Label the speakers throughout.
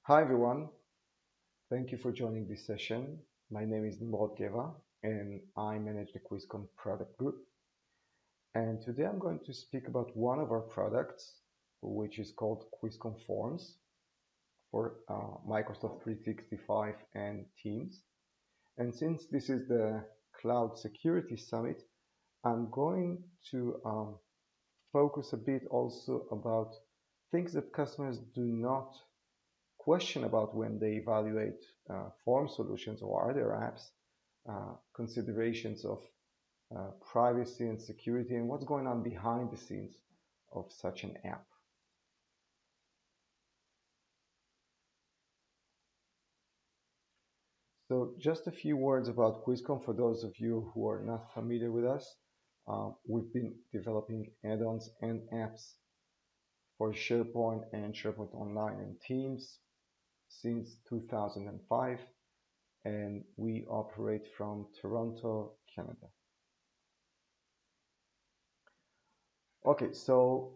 Speaker 1: Hi everyone, thank you for joining this session. My name is Nimrod Geva and I manage the Quizcom product group. And today I'm going to speak about one of our products, which is called Quizcom Forms for Microsoft 365 and Teams. And since this is the Cloud Security Summit, I'm going to focus a bit also about things that customers do not question about when they evaluate form solutions or other apps, considerations of privacy and security, and what's going on behind the scenes of such an app. So just a few words about QuizCon for those of you who are not familiar with us. We've been developing add-ons and apps for SharePoint and SharePoint Online and Teams since 2005, and we operate from Toronto, Canada. Okay, so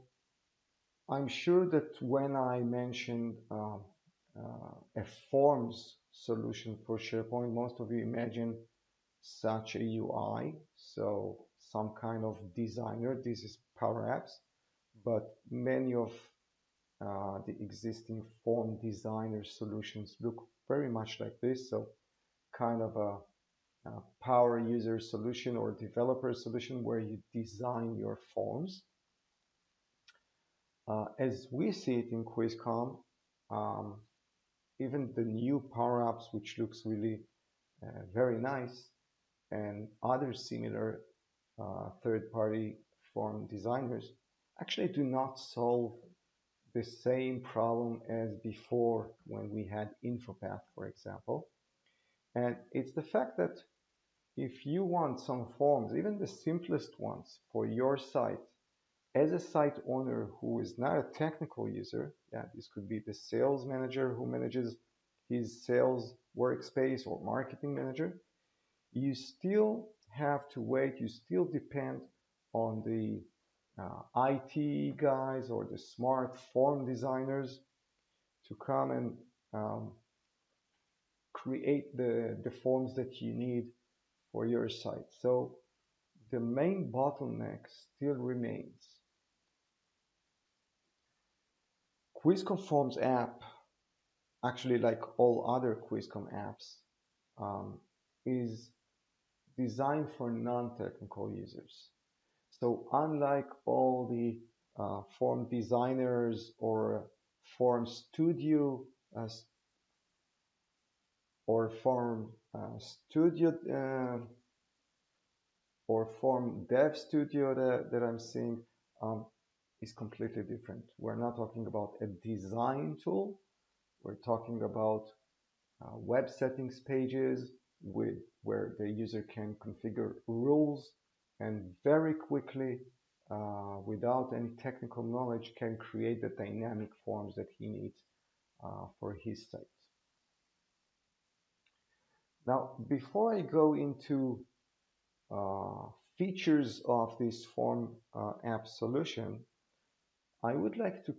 Speaker 1: I'm sure that when I mentioned a forms solution for SharePoint, most of you imagine such a UI, so some kind of designer. This is PowerApps, but many of the existing form designer solutions look very much like this, so kind of a power user solution or developer solution where you design your forms. As we see it in QuizCom, um, even the new PowerApps, which looks really very nice, and other similar third-party form designers actually do not solve the same problem as before when we had InfoPath, for example. And it's the fact that if you want some forms, even the simplest ones for your site, as a site owner who is not a technical user, yeah, this could be the sales manager who manages his sales workspace or marketing manager, you still have to wait, you still depend on the IT guys or the smart form designers to come and create the forms that you need for your site. So the main bottleneck still remains. Quizcom Forms app, actually like all other Quizcom apps, is designed for non-technical users. So unlike all the form designers or form studio or form studio or form dev studio that I'm seeing, is completely different. We're not talking about a design tool. We're talking about web settings pages where the user can configure rules and very quickly, without any technical knowledge, can create the dynamic forms that he needs for his site. Now, before I go into features of this form app solution, I would like to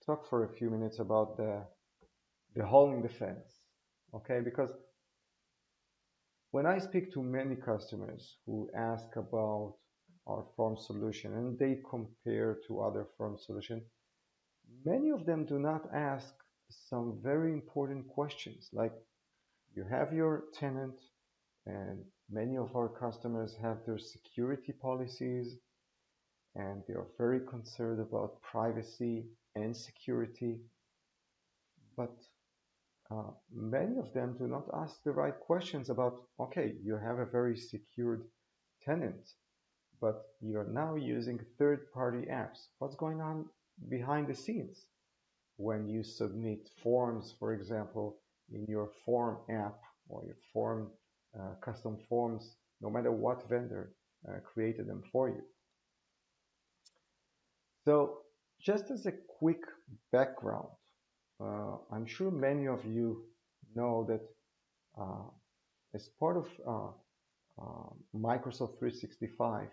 Speaker 1: talk for a few minutes about the hole in the fence, okay? Because when I speak to many customers who ask about our form solution and they compare to other form solutions, many of them do not ask some very important questions, like you have your tenant, and many of our customers have their security policies and they are very concerned about privacy and security, but many of them do not ask the right questions about, okay, you have a very secured tenant, but you're now using third-party apps. What's going on behind the scenes when you submit forms, for example, in your form app or your form custom forms, no matter what vendor created them for you? So just as a quick background, I'm sure many of you know that uh, as part of Microsoft 365,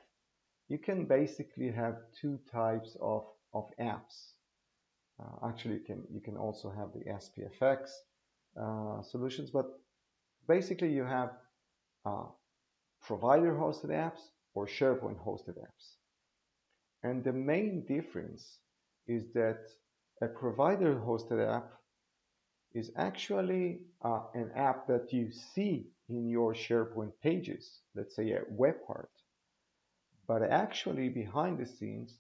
Speaker 1: you can basically have two types of of apps. Actually, you can also have the SPFX solutions, but basically you have provider-hosted apps or SharePoint-hosted apps. And the main difference is that a provider-hosted app is actually an app that you see in your SharePoint pages, let's say a web part. But actually behind the scenes,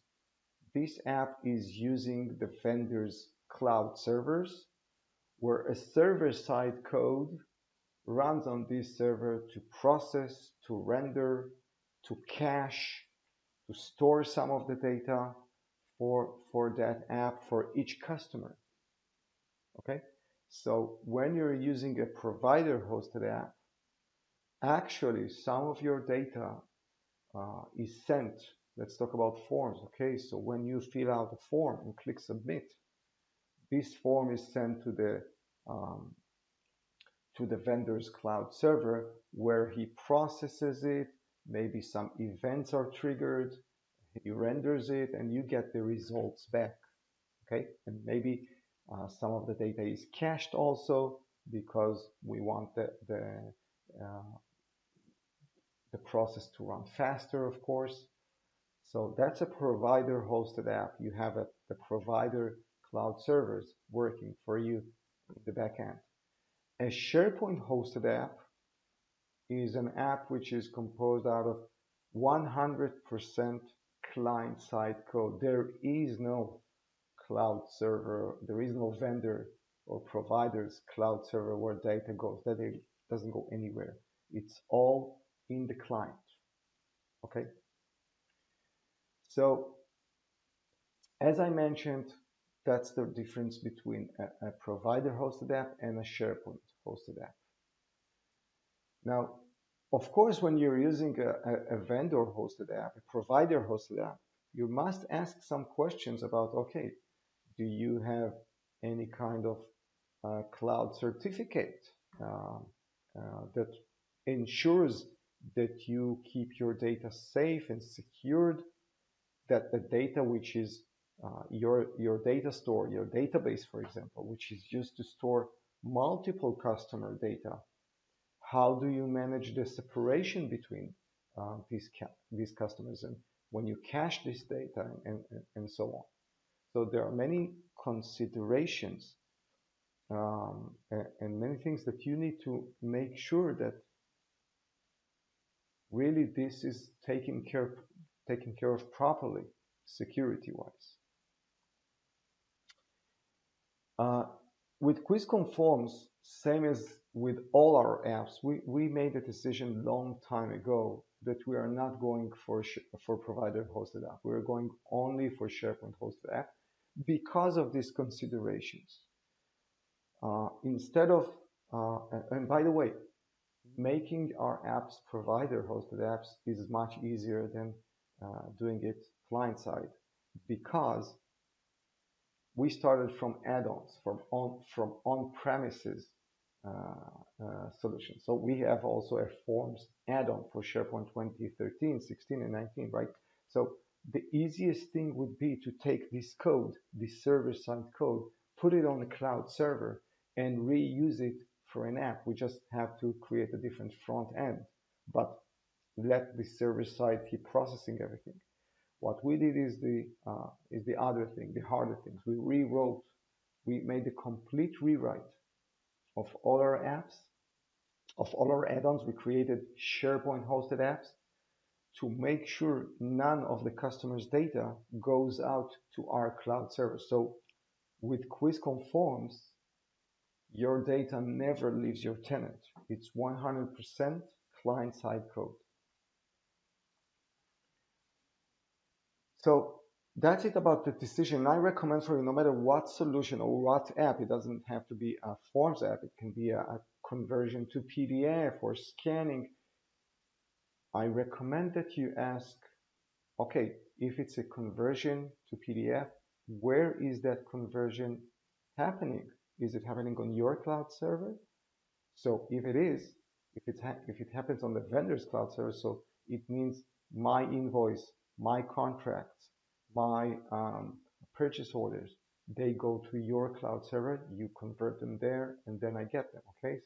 Speaker 1: this app is using the vendor's cloud servers, where a server-side code runs on this server to process, to render, to cache, to store some of the data for that app for each customer. Okay, so when you're using a provider-hosted app, actually some of your data is sent. Let's talk about forms. Okay, so when you fill out a form and click submit, this form is sent to the vendor's cloud server, where he processes it. Maybe some events are triggered, he renders it, and you get the results back. Okay, and maybe some of the data is cached also, because we want the process to run faster, of course. So that's a provider-hosted app. You have the provider cloud servers working for you in the back end. A SharePoint-hosted app is an app which is composed out of 100% client-side code. There is no cloud server, there is no vendor or provider's cloud server where data goes. That it doesn't go anywhere. It's all in the client. Okay. So, as I mentioned, that's the difference between a provider-hosted app and a SharePoint-hosted app. Now, of course, when you're using a vendor-hosted app, a provider-hosted app, you must ask some questions about, okay, do you have any kind of cloud certificate that ensures that you keep your data safe and secured, that the data which is your data store, your database, for example, which is used to store multiple customer data, how do you manage the separation between these customers, and when you cache this data, and so on. So there are many considerations and many things that you need to make sure that really this is taken care of properly, security-wise. With Quizcom Forms, same as with all our apps, we made a decision long time ago that we are not going for provider-hosted app. We are going only for SharePoint-hosted app because of these considerations. Instead of, and by the way, making our apps provider-hosted apps is much easier than doing it client-side, because we started from add-ons, from on-premises solutions. So we have also a Forms add-on for SharePoint 2013, 16, and 19, right? So the easiest thing would be to take this code, this server-side code, put it on the cloud server, and reuse it for an app. We just have to create a different front end, but let the server side keep processing everything. What we did is the other thing, the harder things. We made a complete rewrite of all our apps, of all our add-ons. We created SharePoint-hosted apps to make sure none of the customer's data goes out to our cloud server. So with Quizcom Forms, your data never leaves your tenant. It's 100% client-side code. So that's it about the decision. I recommend for you, no matter what solution or what app, it doesn't have to be a Forms app. It can be a conversion to PDF or scanning. I recommend that you ask, okay, if it's a conversion to PDF, where is that conversion happening? Is it happening on your cloud server? So if it is, if it happens on the vendor's cloud server, so it means my invoice, my contracts, my purchase orders. They go to your cloud server, you convert them there, and then I get them, okay?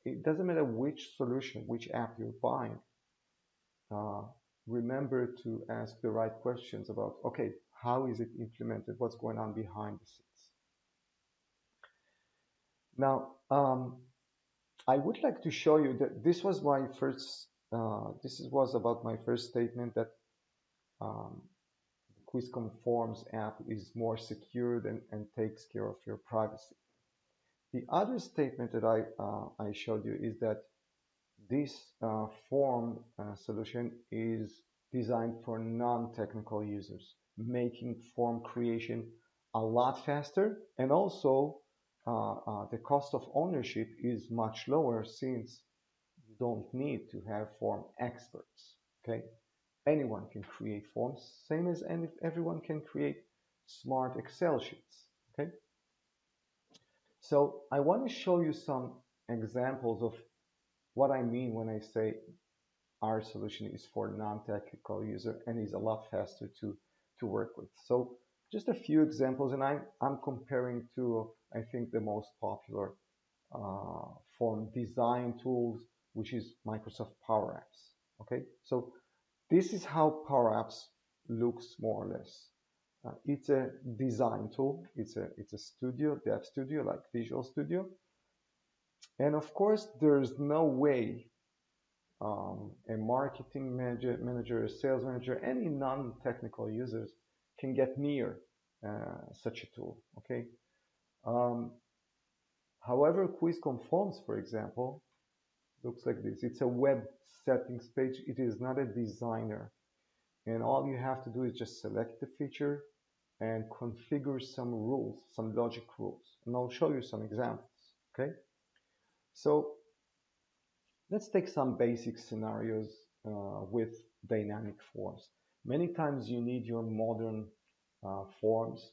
Speaker 1: So it doesn't matter which solution, which app you're buying. Remember to ask the right questions about, okay, how is it implemented? What's going on behind the scenes? Now, I would like to show you that this was my first, this was about my first statement that um, Quizcom Forms app is more secured and takes care of your privacy. The other statement that I showed you is that this form solution is designed for non-technical users, making form creation a lot faster, and also the cost of ownership is much lower since you don't need to have form experts. Okay, anyone can create forms, same as everyone can create smart Excel sheets. Okay, so I want to show you some examples of what I mean when I say our solution is for non-technical user and is a lot faster to work with. So just a few examples, and I'm comparing to, I think, the most popular form design tools, which is Microsoft PowerApps. Okay, so this is how PowerApps looks more or less. It's a design tool. It's a studio, dev studio, like Visual Studio. And of course, there's no way a marketing manager, a sales manager, any non-technical users can get near such a tool. Okay. However, QuizCom Forms, for example, looks like this. It's a web settings page. It is not a designer. And all you have to do is just select the feature and configure some rules, some logic rules. And I'll show you some examples. Okay. So let's take some basic scenarios with dynamic forms. Many times you need your modern forms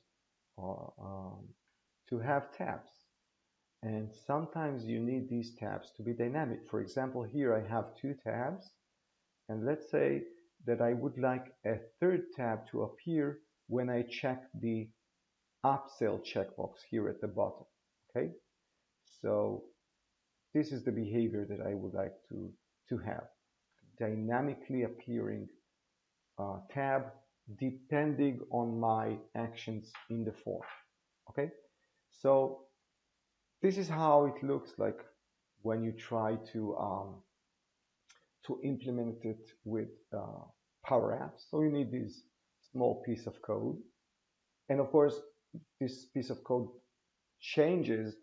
Speaker 1: to have tabs. And sometimes you need these tabs to be dynamic. For example, here I have two tabs. And let's say that I would like a third tab to appear when I check the upsell checkbox here at the bottom. Okay? So this is the behavior that I would like to have. Dynamically appearing tab depending on my actions in the form. Okay, so this is how it looks like when you try to implement it with PowerApps. So you need this small piece of code, and of course this piece of code changes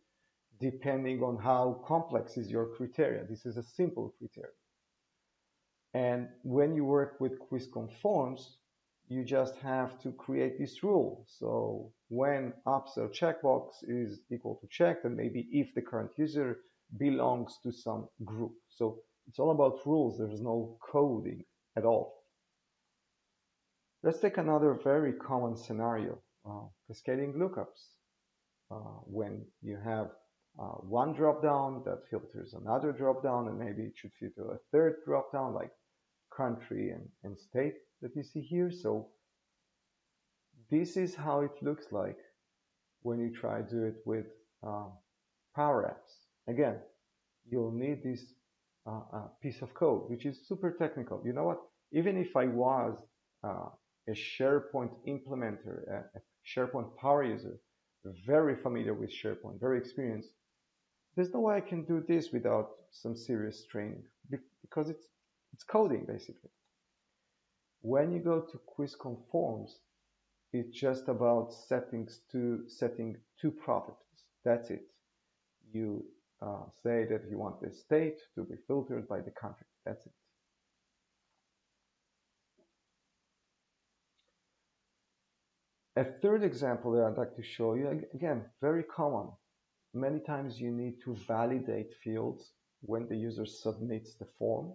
Speaker 1: depending on how complex is your criteria. This is a simple criteria. And when you work with Quizcom Forms, you just have to create this rule. So when upsell checkbox is equal to checked, and maybe if the current user belongs to some group. So it's all about rules. There's no coding at all. Let's take another very common scenario, cascading lookups. When you have one dropdown that filters another dropdown, and maybe it should filter a third dropdown, like country and state that you see here. So this is how it looks like when you try to do it with PowerApps. Again, you'll need this piece of code, which is super technical. You know what? Even if I was a SharePoint implementer, a SharePoint power user, very familiar with SharePoint, very experienced, there's no way I can do this without some serious training because it's coding basically. When you go to Quizcom Forms, it's just about setting two properties. That's it. You say that you want the state to be filtered by the country. That's it. A third example that I'd like to show you, again, very common. Many times you need to validate fields when the user submits the form.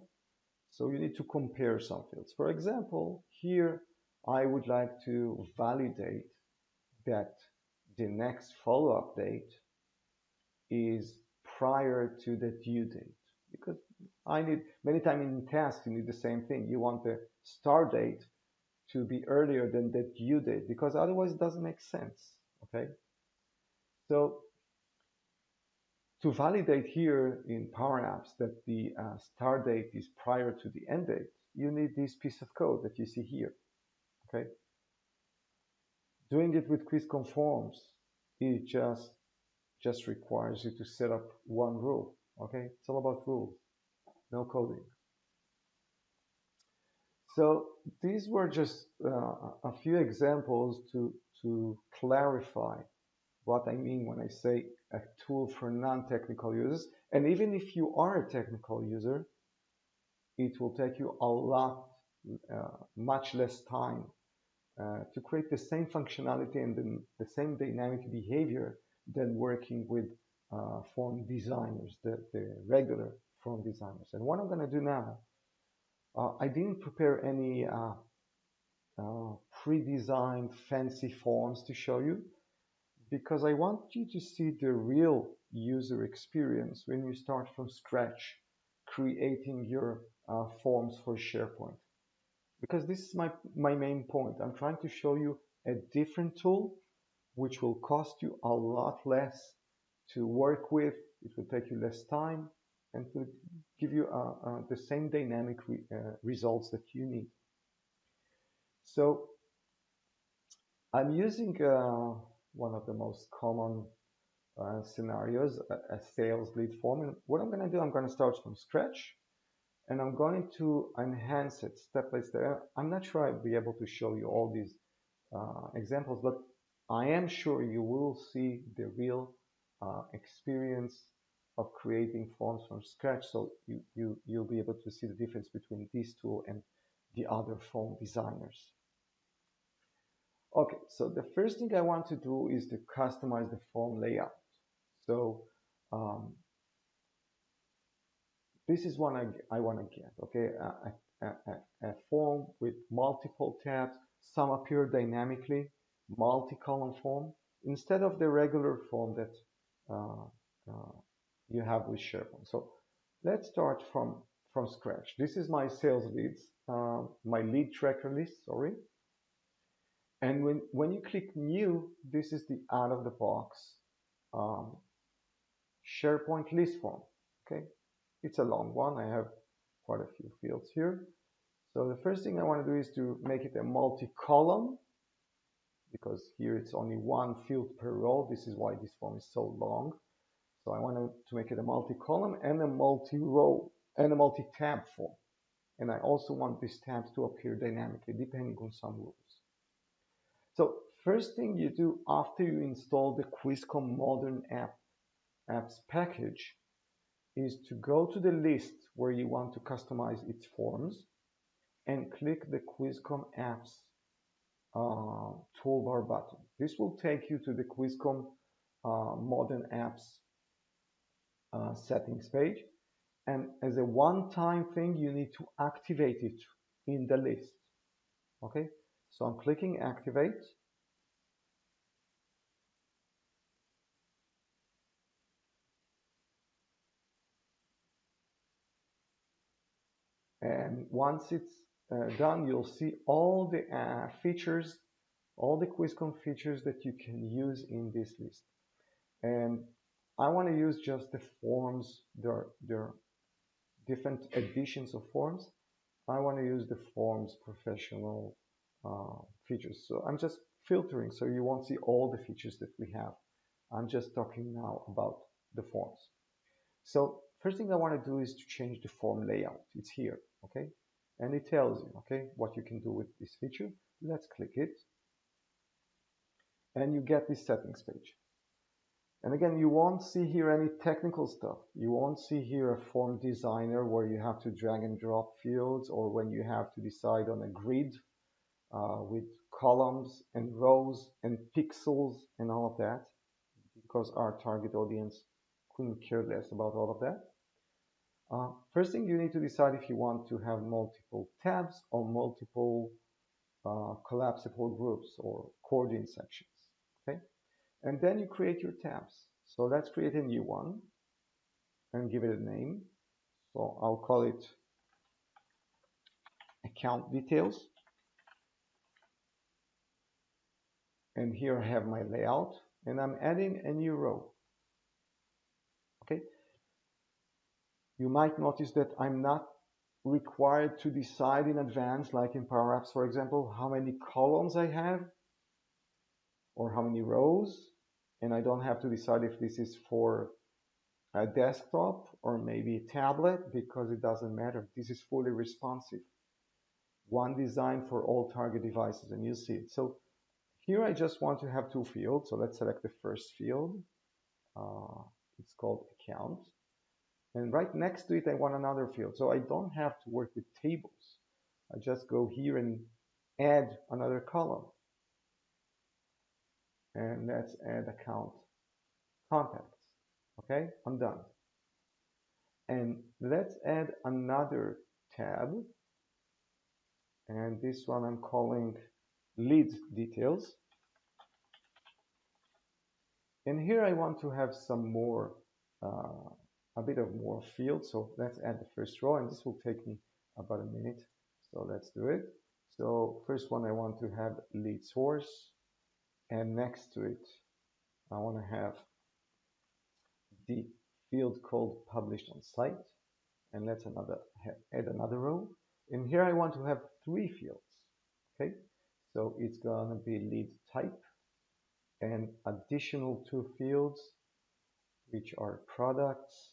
Speaker 1: So you need to compare some fields. For example, here I would like to validate that the next follow-up date is prior to the due date, because I need, many times in tasks you need the same thing. You want the start date to be earlier than the due date, because otherwise it doesn't make sense. Okay, so to validate here in PowerApps that the start date is prior to the end date, you need this piece of code that you see here. Okay, doing it with Quizcom Forms, it just requires you to set up one rule. Okay, it's all about rules, no coding. So these were just a few examples to clarify what I mean when I say a tool for non-technical users. And even if you are a technical user, it will take you a lot, much less time to create the same functionality and the same dynamic behavior than working with form designers, the regular form designers. And what I'm going to do now, I didn't prepare any pre-designed fancy forms to show you, because I want you to see the real user experience when you start from scratch creating your forms for SharePoint. Because this is my main point. I'm trying to show you a different tool which will cost you a lot less to work with. It will take you less time and will give you the same dynamic results that you need. So I'm using one of the most common scenarios, a sales lead form. And what I'm going to do, I'm going to start from scratch and I'm going to enhance it step by step. I'm not sure I'll be able to show you all these examples, but I am sure you will see the real experience of creating forms from scratch. So you'll be able to see the difference between this tool and the other form designers. Okay, so the first thing I want to do is to customize the form layout. So this is what I want to get, okay? A form with multiple tabs, some appear dynamically, multi-column form, instead of the regular form that you have with SharePoint. So let's start from scratch. This is my sales leads, my lead tracker list, sorry. And when you click new, this is the out of the box SharePoint list form. Okay, it's a long one. I have quite a few fields here. So the first thing I want to do is to make it a multi-column, because here it's only one field per row. This is why this form is so long. So I want to make it a multi-column and a multi-row and a multi-tab form. And I also want these tabs to appear dynamically depending on some rules. So first thing you do after you install the Quizcom Modern Apps package is to go to the list where you want to customize its forms and click the Quizcom Apps toolbar button. This will take you to the Quizcom Modern Apps settings page. And as a one-time thing, you need to activate it in the list. Okay, so I'm clicking activate. And once it's done, you'll see all the features, all the Quizcom features that you can use in this list. And I want to use just the forms. There are different editions of forms. I want to use the forms professional features. So I'm just filtering so you won't see all the features that we have. I'm just talking now about the forms. So first thing I want to do is to change the form layout. It's here, okay? And it tells you, okay, what you can do with this feature. Let's click it. And you get this settings page. And again, you won't see here any technical stuff. You won't see here a form designer where you have to drag and drop fields, or when you have to decide on a grid with columns and rows and pixels and all of that, because our target audience couldn't care less about all of that. First thing, you need to decide if you want to have multiple tabs or multiple collapsible groups or coordinate sections, okay? And then you create your tabs. So let's create a new one and give it a name. So I'll call it account details. And here I have my layout, and I'm adding a new row. Okay. You might notice that I'm not required to decide in advance, like in PowerApps, for example, how many columns I have or how many rows. And I don't have to decide if this is for a desktop or maybe a tablet, because it doesn't matter. This is fully responsive. One design for all target devices, and you see it. So here I just want to have two fields. So let's select the first field. It's called account. And right next to it, I want another field. So I don't have to work with tables. I just go here and add another column. And let's add account contacts. Okay, I'm done. And let's add another tab. And this one I'm calling lead details. And here I want to have some more, a bit of more field. So let's add the first row, and this will take me about a minute. So let's do it. So first one, I want to have lead source, and next to it, I want to have the field called published on site. And let's add another row. And here I want to have three fields. Okay, so it's gonna be lead type and additional two fields, which are products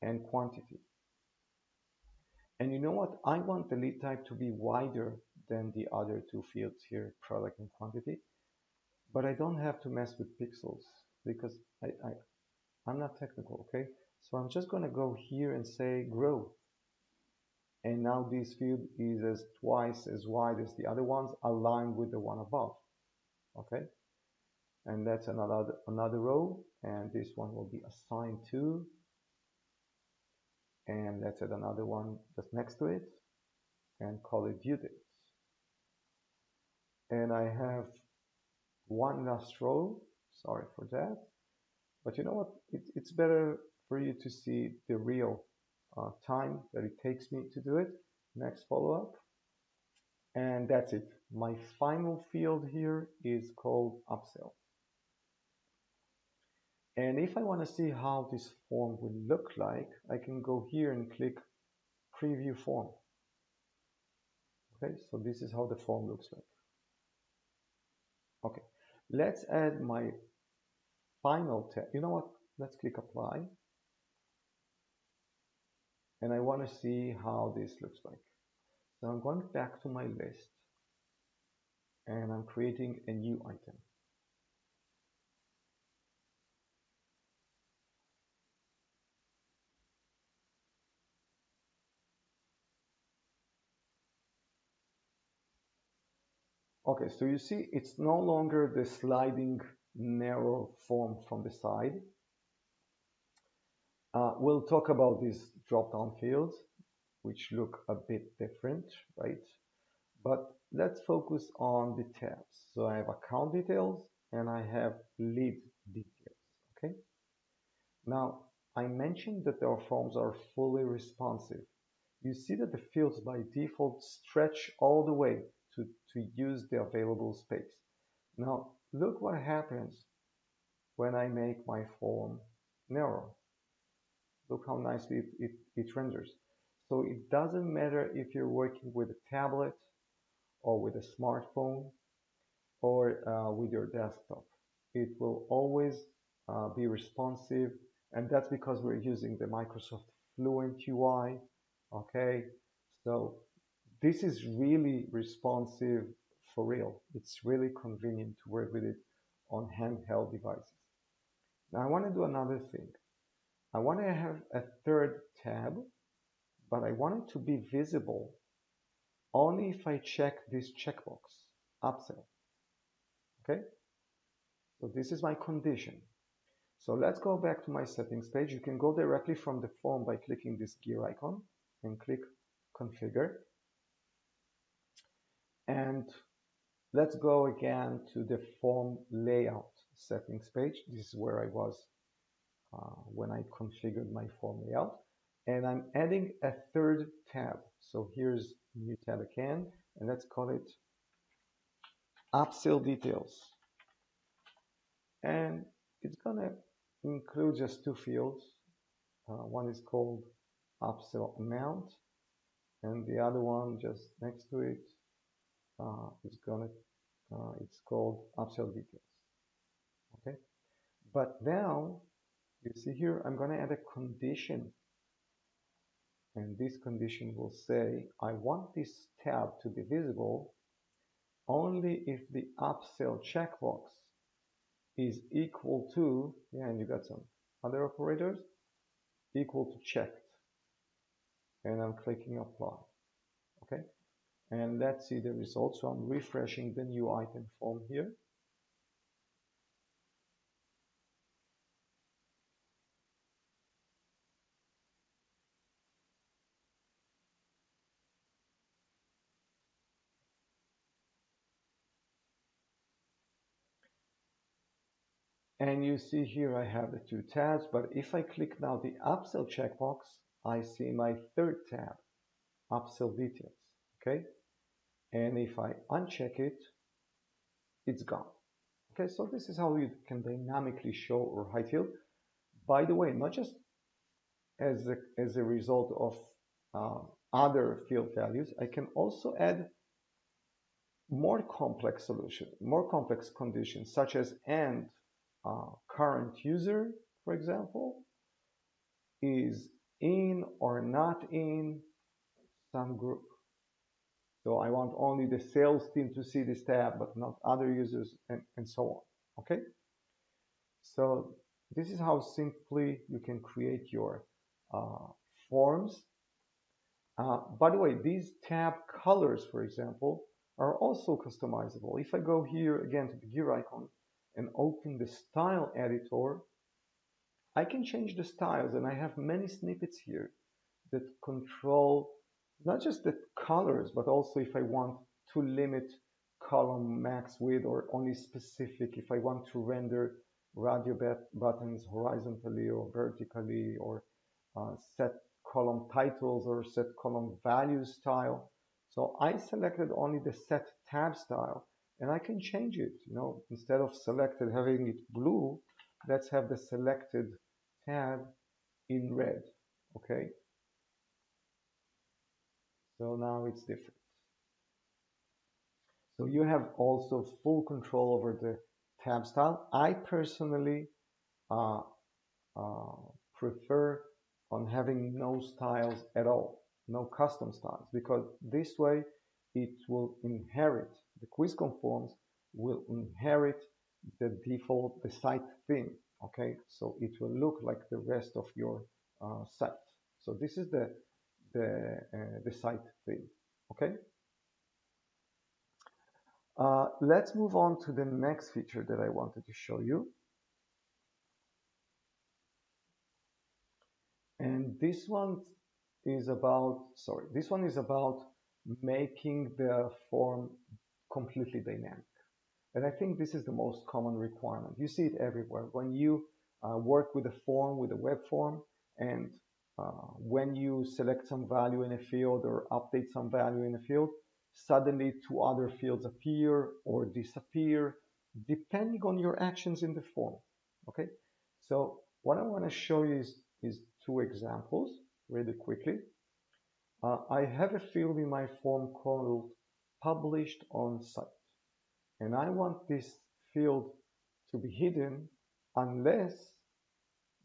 Speaker 1: and quantity. And you know what? I want the lead type to be wider than the other two fields here, product and quantity. But I don't have to mess with pixels because I'm not technical, okay? So I'm just gonna go here and say growth. And now this field is twice as wide as the other ones, aligned with the one above, okay? And that's another row, and this one will be assigned to, and let's add another one just next to it and call it due dates. And I have one last row, sorry for that, but you know what, it's better for you to see the real time that it takes me to do it. Next follow-up, and that's it. My final field here is called upsell. And if I want to see how this form will look like, I can go here and click preview form. Okay, so this is how the form looks like. Okay, let's add my final tab. You know what? Let's click apply. And I want to see how this looks like. So I'm going back to my list and I'm creating a new item. Okay, so you see it's no longer the sliding narrow form from the side. We'll talk about these drop-down fields, which look a bit different, right? But let's focus on the tabs. So I have account details and I have lead details, okay? Now, I mentioned that our forms are fully responsive. You see that the fields by default stretch all the way to use the available space. Now, look what happens when I make my form narrow. Look how nicely it renders. So it doesn't matter if you're working with a tablet or with a smartphone or with your desktop. It will always be responsive, and that's because we're using the Microsoft Fluent UI. Okay, so this is really responsive for real. It's really convenient to work with it on handheld devices. Now I want to do another thing. I want to have a third tab, but I want it to be visible only if I check this checkbox, upsell. Okay, so this is my condition. So let's go back to my settings page. You can go directly from the form by clicking this gear icon and click configure. And let's go again to the form layout settings page. This is where I was when I configured my form layout. And I'm adding a third tab. So here's new tab again, and let's call it Upsell Details. And it's gonna include just two fields. One is called Upsell Amount, and the other one just next to it it's called Upsell Details. Okay, but now you see here I'm going to add a condition, and this condition will say I want this tab to be visible only if the upsell checkbox is equal to, yeah, and you got some other operators, equal to checked, and I'm clicking apply. Okay, and let's see the results. So I'm refreshing the new item form here. And you see here I have the two tabs, but if I click now the upsell checkbox, I see my third tab, Upsell Details. Okay, and if I uncheck it, it's gone. Okay, so this is how you can dynamically show or hide field. By the way, not just as a result of other field values, I can also add more complex conditions, such as and current user, for example, is in or not in some group. So I want only the sales team to see this tab, but not other users, and so on. Okay. So this is how simply you can create your forms. By the way, these tab colors, for example, are also customizable. If I go here again to the gear icon and open the style editor, I can change the styles, and I have many snippets here that control not just the colors, but also if I want to limit column max width or only specific, if I want to render radio buttons horizontally or vertically, or set column titles or set column values style. So I selected only the set tab style, and I can change it. You know, instead of selected having it blue, let's have the selected tab in red. Okay, so now it's different. So you have also full control over the tab style. I personally uh, prefer on having no styles at all, no custom styles, because this way it will inherit, the Quizcom Forms will inherit the default, the site theme. Okay, so it will look like the rest of your site. So this is the site theme. Okay. Let's move on to the next feature that I wanted to show you. And this one is about, making the form completely dynamic. And I think this is the most common requirement. You see it everywhere. When you work with a form, with a web form, and when you select some value in a field or update some value in a field, suddenly two other fields appear or disappear, depending on your actions in the form. Okay, so what I want to show you is two examples really quickly. I have a field in my form called published on site, and I want this field to be hidden unless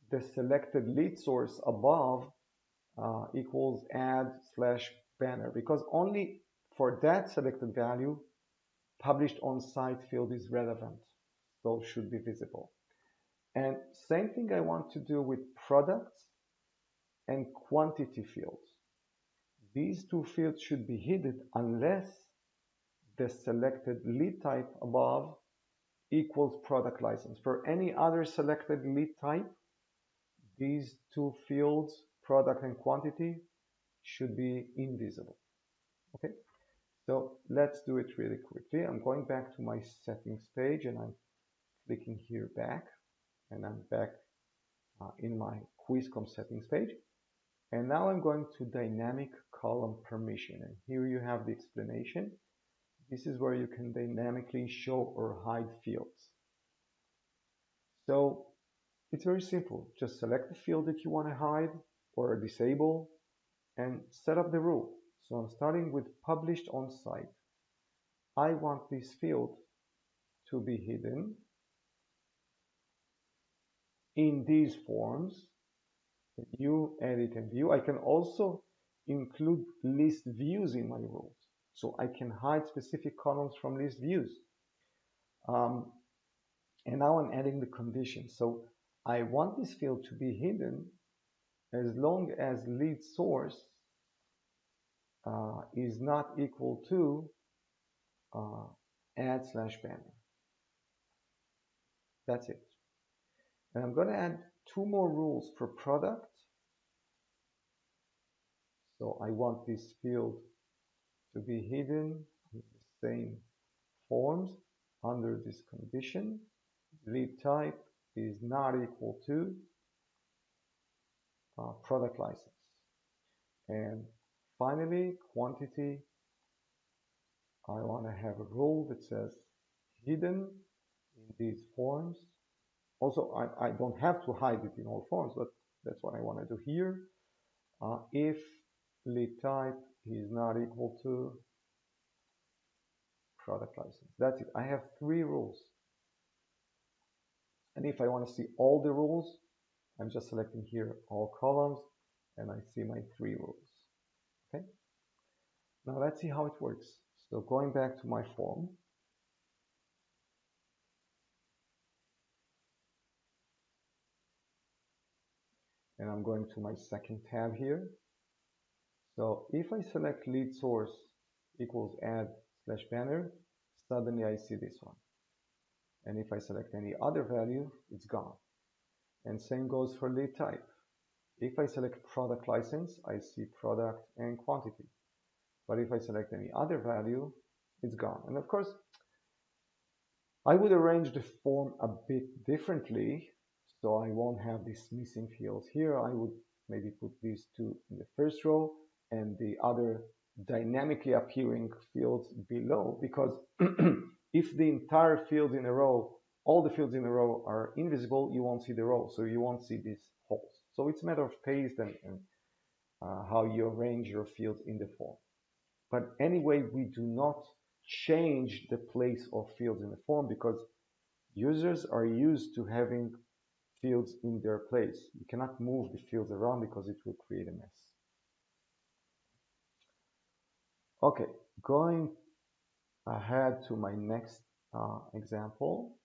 Speaker 1: the selected lead source above equals add/banner, because only for that selected value published on site field is relevant, so should be visible. And same thing I want to do with products and quantity fields. These two fields should be hidden unless the selected lead type above equals product license. For any other selected lead type, these two fields, product and quantity, should be invisible. Okay, so let's do it really quickly. I'm going back to my settings page, and I'm clicking here back, and I'm back in my Quizcom settings page. And now I'm going to dynamic column permission. And here you have the explanation. this is where you can dynamically show or hide fields. So it's very simple. Just select the field that you want to hide or disable and set up the rule. So I'm starting with published on site. I want this field to be hidden in these forms. New, edit, and view. I can also include list views in my rules. So I can hide specific columns from list views. And now I'm adding the condition. So I want this field to be hidden as long as lead source is not equal to add/banner. That's it. And I'm going to add two more rules for product. So I want this field to be hidden in the same forms under this condition. Lead type is not equal to product license. And finally, quantity, I want to have a rule that says hidden in these forms. Also, I don't have to hide it in all forms, but that's what I want to do here. If lead type is not equal to product license. That's it. I have three rules. And if I want to see all the rules, I'm just selecting here all columns and I see my three rules. Okay. Now let's see how it works. So going back to my form. And I'm going to my second tab here. So if I select lead source equals add/banner, suddenly I see this one. And if I select any other value, it's gone. And same goes for lead type. If I select product license, I see product and quantity. But if I select any other value, it's gone. And of course, I would arrange the form a bit differently, so I won't have these missing fields here. I would maybe put these two in the first row and the other dynamically appearing fields below, because if the entire field in a row, all the fields in a row are invisible, you won't see the row, so you won't see these holes. So it's a matter of taste and how you arrange your fields in the form. But anyway, we do not change the place of fields in the form because users are used to having fields in their place. You cannot move the fields around because it will create a mess. Okay, going ahead to my next example.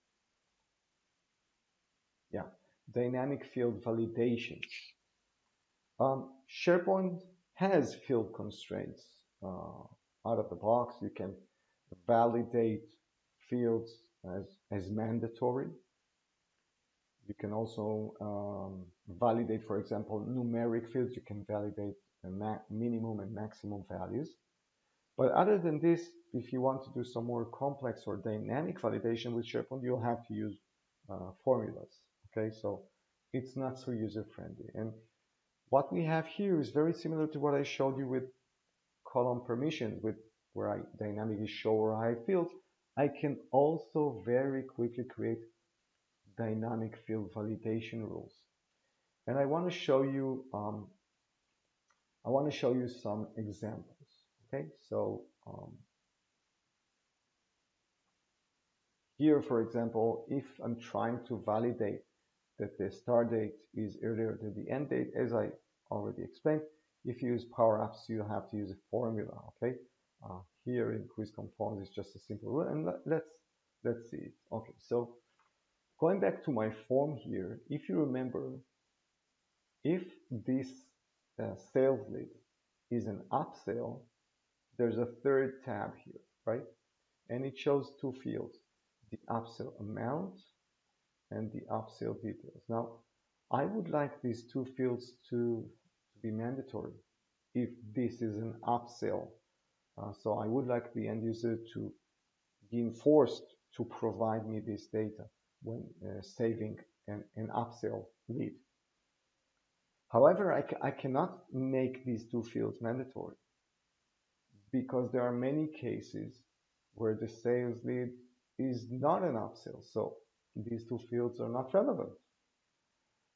Speaker 1: Yeah, dynamic field validation. SharePoint has field constraints out of the box. You can validate fields as mandatory. You can also validate, for example, numeric fields. You can validate minimum and maximum values. But other than this, if you want to do some more complex or dynamic validation with SharePoint, you'll have to use formulas. Okay, so it's not so user-friendly. And what we have here is very similar to what I showed you with column permissions, where I dynamically show or hide fields. I can also very quickly create dynamic field validation rules. And I want to show you some examples. Okay, so here, for example, if I'm trying to validate that the start date is earlier than the end date, as I already explained, if you use PowerApps, you have to use a formula. Okay, here in Quizcom Forms, it's just a simple rule, and let's see it. Okay, so going back to my form here, if you remember, if this sales lead is an upsell, there's a third tab here, right? And it shows two fields, the upsell amount and the upsell details. Now, I would like these two fields to be mandatory if this is an upsell. So I would like the end user to be enforced to provide me this data when saving an upsell lead. However, I cannot make these two fields mandatory because there are many cases where the sales lead is not an upsell. So these two fields are not relevant.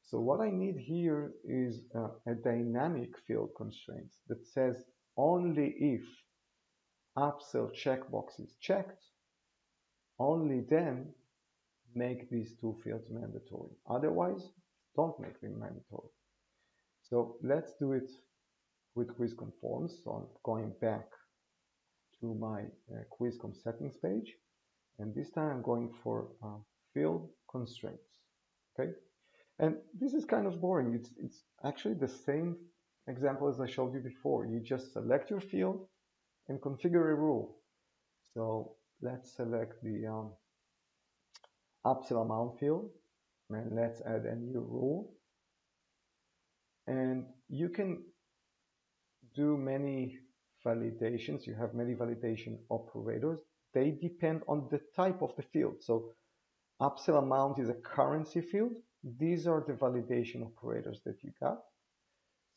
Speaker 1: So what I need here is a dynamic field constraint that says only if upsell checkbox is checked, only then make these two fields mandatory. Otherwise, don't make them mandatory. So let's do it with Quizcom Forms. So I'm going back to my Quizcom settings page, and this time I'm going for field constraints. Okay, and this is kind of boring. It's actually the same example as I showed you before. You just select your field and configure a rule. So let's select the upsell amount field, and let's add a new rule. And you can do many validations. You have many validation operators. They depend on the type of the field. So upsell amount is a currency field. These are the validation operators that you got.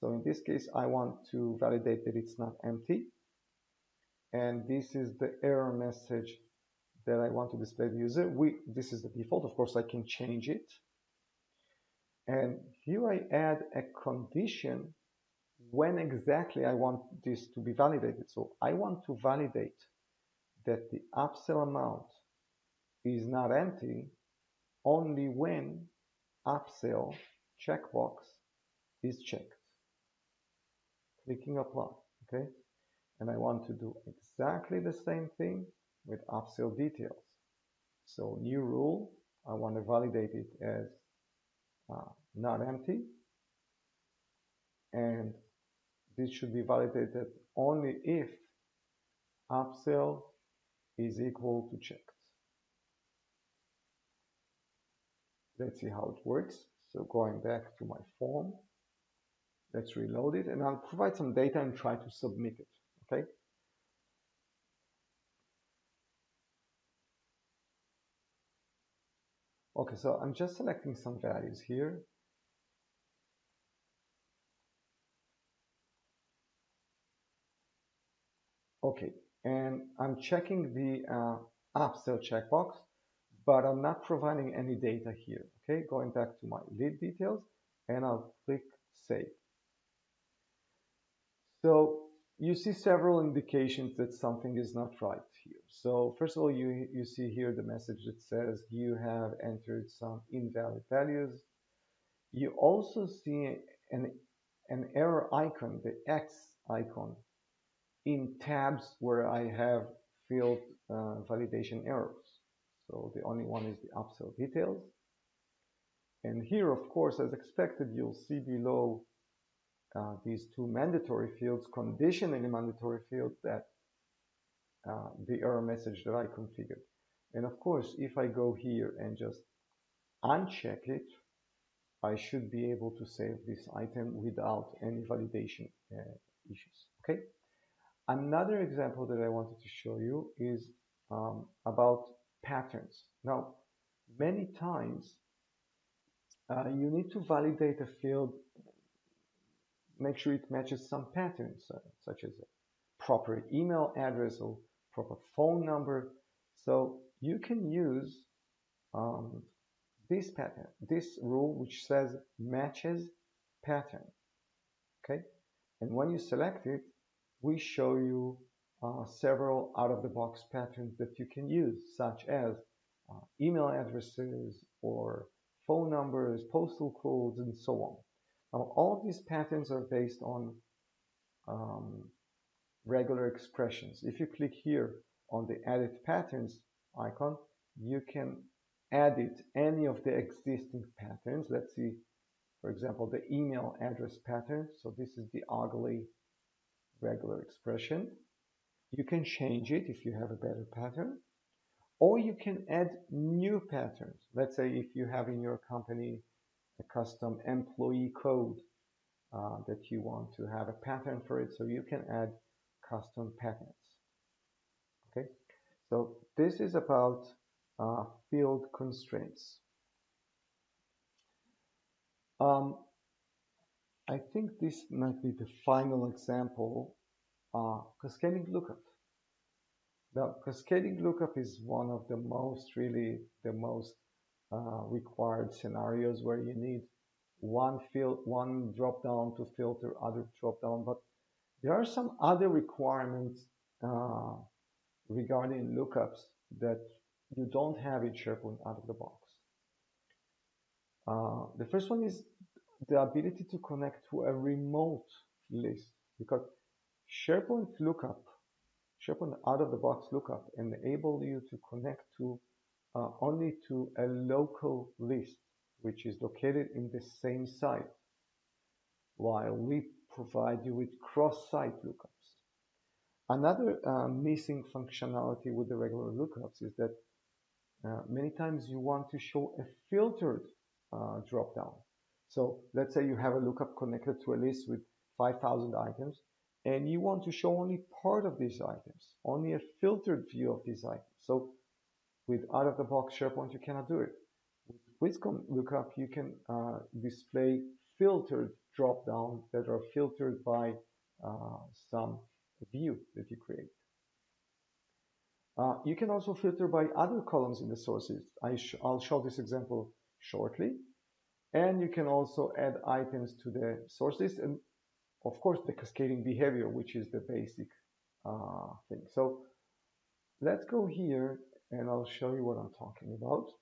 Speaker 1: So in this case, I want to validate that it's not empty. And this is the error message that I want to display to the user. This is the default. Of course, I can change it. And here I add a condition when exactly I want this to be validated. So I want to validate that the upsell amount is not empty only when upsell checkbox is checked. Clicking apply, okay? And I want to do exactly the same thing with upsell details. So new rule, I want to validate it as not empty, and this should be validated only if upsell is equal to checked. Let's see how it works. So going back to my form, let's reload it, and I'll provide some data and try to submit it, okay? Okay, so I'm just selecting some values here. Okay, and I'm checking the upsell checkbox, but I'm not providing any data here, okay? Going back to my lead details, and I'll click Save. So you see several indications that something is not right here. So first of all, you see here the message that says you have entered some invalid values. You also see an error icon, the X icon, in tabs where I have field validation errors. So the only one is the upsell details. And here, of course, as expected, you'll see below these two mandatory fields, conditionally mandatory fields, that the error message that I configured. And of course, if I go here and just uncheck it, I should be able to save this item without any validation issues. Okay. Another example that I wanted to show you is about patterns. Now, many times you need to validate a field, make sure it matches some patterns, such as a proper email address or proper phone number. So you can use this pattern, this rule, which says matches pattern. Okay, and when you select it, we show you several out-of-the-box patterns that you can use, such as email addresses or phone numbers, postal codes, and so on. Now, all these patterns are based on regular expressions. If you click here on the Edit Patterns icon, you can edit any of the existing patterns. Let's see, for example, the email address pattern. So this is the ugly regular expression. You can change it if you have a better pattern, or you can add new patterns. Let's say if you have in your company a custom employee code that you want to have a pattern for it, so you can add custom patterns. Okay, so this is about field constraints. I think this might be the final example, cascading lookup. Now, cascading lookup is one of the most required scenarios where you need one drop down to filter other drop down, but there are some other requirements uh, regarding lookups that you don't have in SharePoint out of the box. The first one is the ability to connect to a remote list, because SharePoint lookup, SharePoint out of the box lookup enable you to connect to only to a local list, which is located in the same site, while we provide you with cross-site lookups. Another missing functionality with the regular lookups is that many times you want to show a filtered drop-down. So let's say you have a lookup connected to a list with 5,000 items, and you want to show only part of these items, only a filtered view of these items. So with out-of-the-box SharePoint, you cannot do it. With Quizcom lookup, you can display filtered drop-down that are filtered by some view that you create. You can also filter by other columns in the sources. I'll show this example shortly. And you can also add items to the source list, and of course the cascading behavior, which is the basic thing. So let's go here and I'll show you what I'm talking about.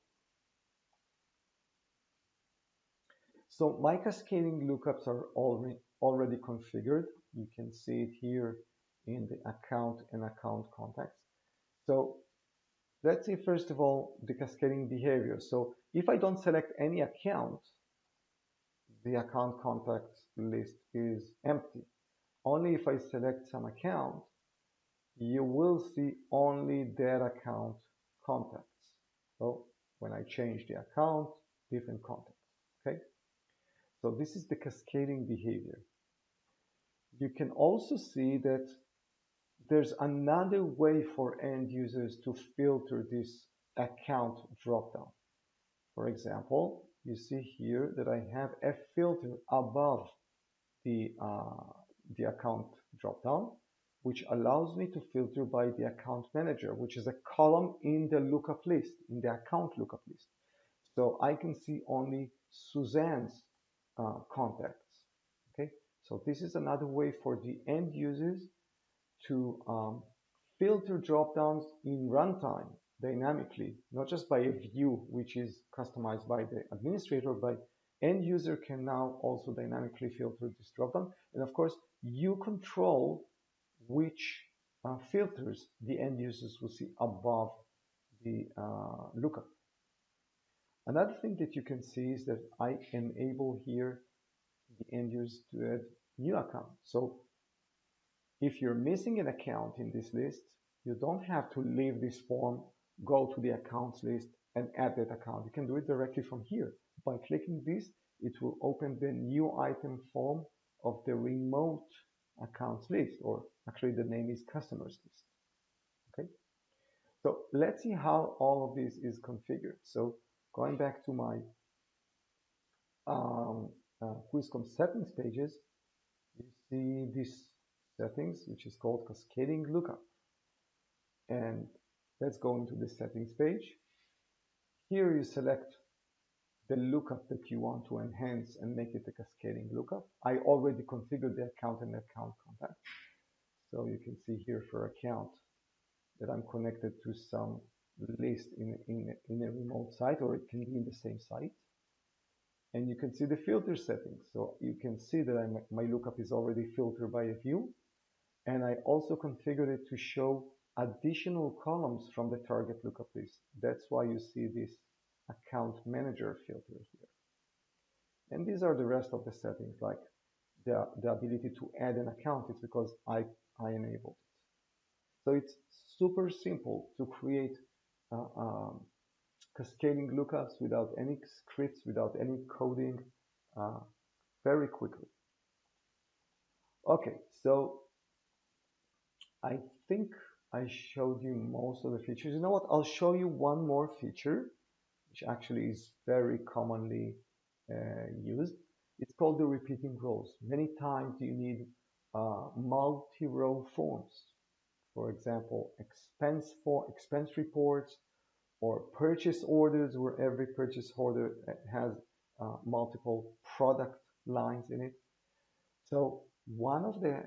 Speaker 1: So my cascading lookups are already configured. You can see it here in the account and account contacts. So let's see first of all the cascading behavior. So if I don't select any account, the account contacts list is empty. Only if I select some account, you will see only that account contacts. So when I change the account, different contacts, okay? So this is the cascading behavior. You can also see that there's another way for end users to filter this account dropdown. For example, you see here that I have a filter above the account dropdown, which allows me to filter by the account manager, which is a column in the lookup list, in the account lookup list. So I can see only Suzanne's contacts. Okay, so this is another way for the end users to filter dropdowns in runtime dynamically, not just by a view which is customized by the administrator, but end user can now also dynamically filter this dropdown. And of course, you control which filters the end users will see above the lookup. Another thing that you can see is that I enable here the end user to add new account. So if you're missing an account in this list, you don't have to leave this form, go to the accounts list and add that account. You can do it directly from here. By clicking this, it will open the new item form of the remote accounts list, or actually the name is customers list. Okay. So let's see how all of this is configured. So going back to my Quizcom settings pages, you see this settings, which is called cascading lookup. And let's go into the settings page. Here you select the lookup that you want to enhance and make it a cascading lookup. I already configured the account and the account contact. So you can see here for account that I'm connected to some list in a remote site, or it can be in the same site. And you can see the filter settings. So you can see that my lookup is already filtered by a view. And I also configured it to show additional columns from the target lookup list. That's why you see this account manager filter here. And these are the rest of the settings, like the ability to add an account. It's because I enabled it. So it's super simple to create cascading lookups without any scripts, without any coding, very quickly. Okay, so I think I showed you most of the features. You know what? I'll show you one more feature, which actually is very commonly used. It's called the repeating rows. Many times you need multi-row forms. for example, expense reports, or purchase orders, where every purchase order has multiple product lines in it. So one of the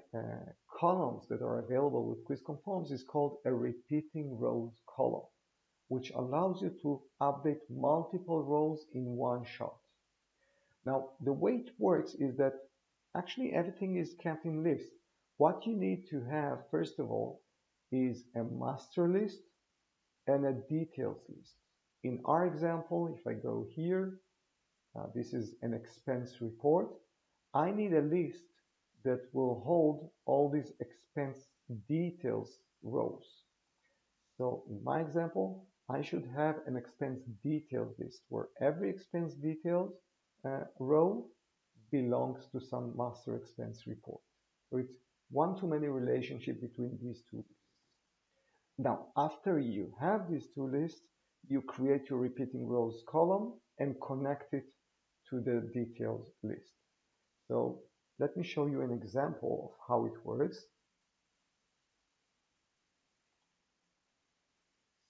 Speaker 1: columns that are available with Quizcom Forms is called a repeating rows column, which allows you to update multiple rows in one shot. Now, the way it works is that actually everything is kept in lists. What you need to have, first of all, is a master list and a details list. In our example, if I go here, this is an expense report. I need a list that will hold all these expense details rows. So in my example, I should have an expense details list where every expense details row belongs to some master expense report. So it's one-to-many relationship between these two lists. Now, after you have these two lists, you create your repeating rows column and connect it to the details list. So let me show you an example of how it works.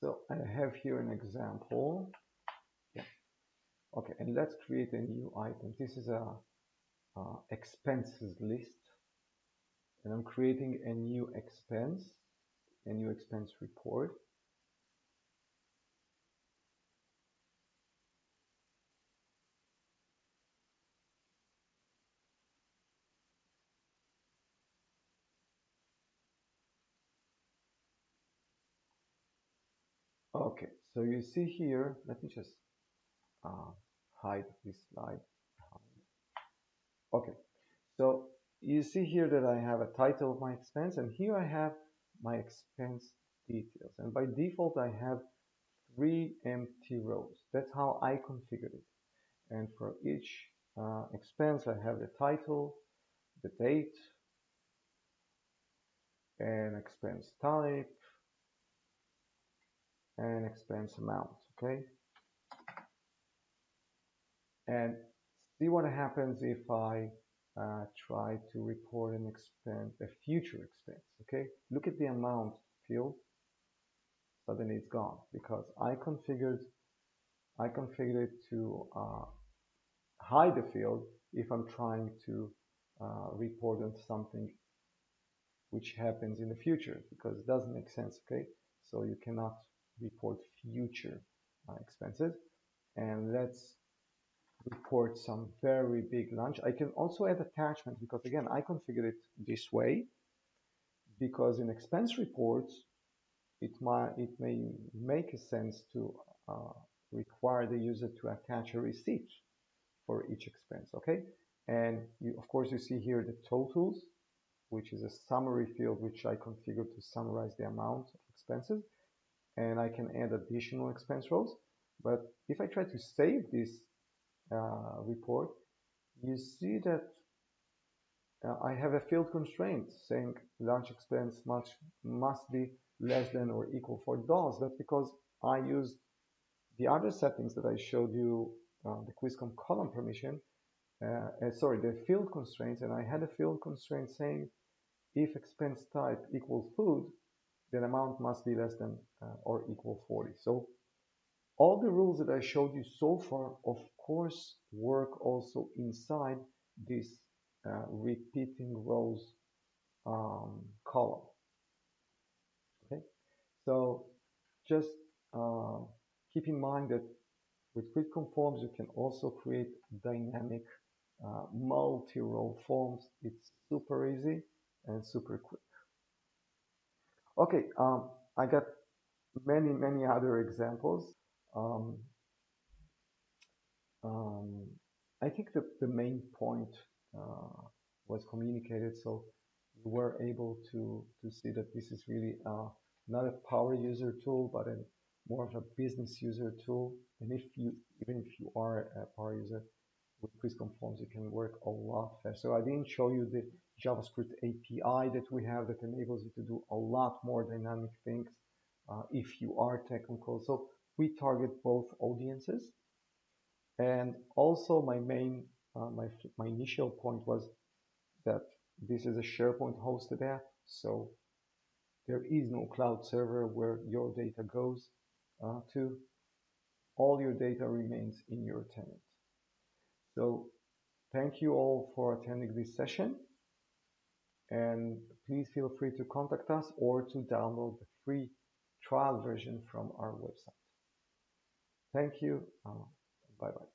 Speaker 1: So I have here an example. Yeah. Okay, and let's create a new item. This is a expenses list, and I'm creating a new expense report. Okay, so you see here, let me just hide this slide. Okay, so you see here that I have a title of my expense, and here I have my expense details. And by default, I have 3 empty rows. That's how I configured it. And for each expense, I have the title, the date, and expense type, and expense amount, okay? And see what happens if I try to report an expense, a future expense, okay? Look at the amount field, suddenly it's gone because I configured it to hide the field if I'm trying to report on something which happens in the future, because it doesn't make sense, okay? So you cannot report future expenses. And let's report some very big lunch. I can also add attachment because again, I configured it this way because in expense reports, it may make a sense to require the user to attach a receipt for each expense, okay? And of course, you see here the totals, which is a summary field which I configured to summarize the amount of expenses. And I can add additional expense rows. But if I try to save this report, you see that I have a field constraint saying lunch expense must be less than or equal $40. That's because I used the other settings that I showed you, the Quizcom column permission, the field constraints, and I had a field constraint saying if expense type equals food, then amount must be less than or equal 40. So all the rules that I showed you so far, of course, work also inside this repeating rows column. Okay, so just keep in mind that with Quizcom Forms, you can also create dynamic multi-row forms. It's super easy and super quick. Okay, I got many other examples. Um, um, I think the main point was communicated, so you were able to see that this is really not a power user tool, but more of a business user tool. And even if you are a power user with Quizcom Forms, you can work a lot faster. So I didn't show you the JavaScript API that we have that enables you to do a lot more dynamic things if you are technical. So we target both audiences. And also my my initial point was that this is a SharePoint hosted app. So There is no cloud server where your data goes to. All your data remains in your tenant. So thank you all for attending this session, and please feel free to contact us or to download the free trial version from our website. Thank you. Bye-bye.